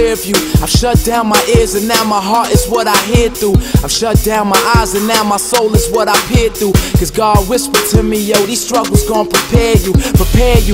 rear view. I've shut down my ears and now my heart is what I hear through. I've shut down my eyes and now my soul is what I peer through. Cause God whispered to me, yo, these struggles gon' prepare you.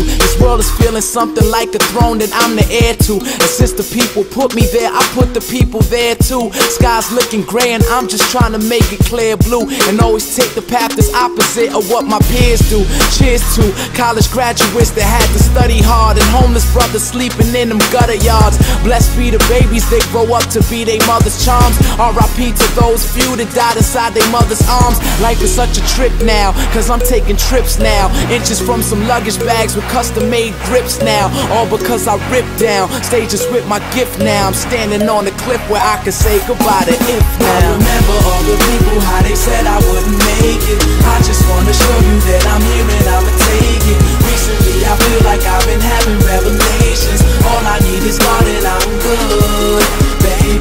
This world is feeling something like a throne that I'm the heir to. And since the people put me there, I put the people there too. Sky's looking gray and I'm just trying to make it clear blue. And always take the path that's opposite of what my peers do. Cheers to college graduates that had to study hard, and homeless brothers sleeping in them gutter yards. Blessed be the babies, they grow up to be their mother's charms. R.I.P. to those few that died inside their mother's arms. Life is such a trip now, cause I'm taking trips now. Inches from some luggage bags with custom made grips now. All because I ripped down stages with my gift now. I'm standing on the cliff where I can say goodbye to if now. I remember all the people, how they said I wouldn't make it. I just wanna show you that I'm here and I'ma take it. Recently I feel like I've been having revelations. All I need is God and I'm good, baby.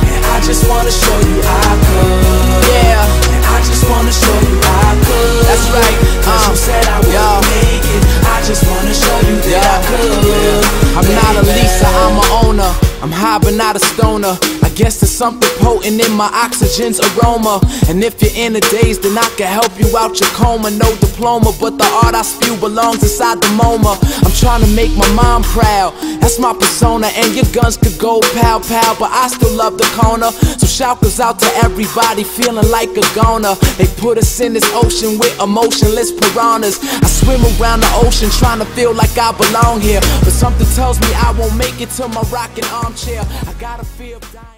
And I just wanna show you I could. Yeah. And I just wanna show you I could. That's right. Cause you said I wouldn't make it. I just wanna show you that I could. I'm not a leaser, I'm a owner. I'm high but not a stoner. I guess there's something potent in my oxygen's aroma. And if you're in a daze, then I can help you out your coma. No diploma, but the art I spew belongs inside the MoMA. I'm trying to make my mom proud, that's my persona. And your guns could go pow pow, but I still love the corner. So shout goes out to everybody feeling like a goner. They put us in this ocean with emotionless piranhas. I swim around the ocean trying to feel like I belong here, but something tells me I won't make it to my rocking armchair. I got a fear of dying.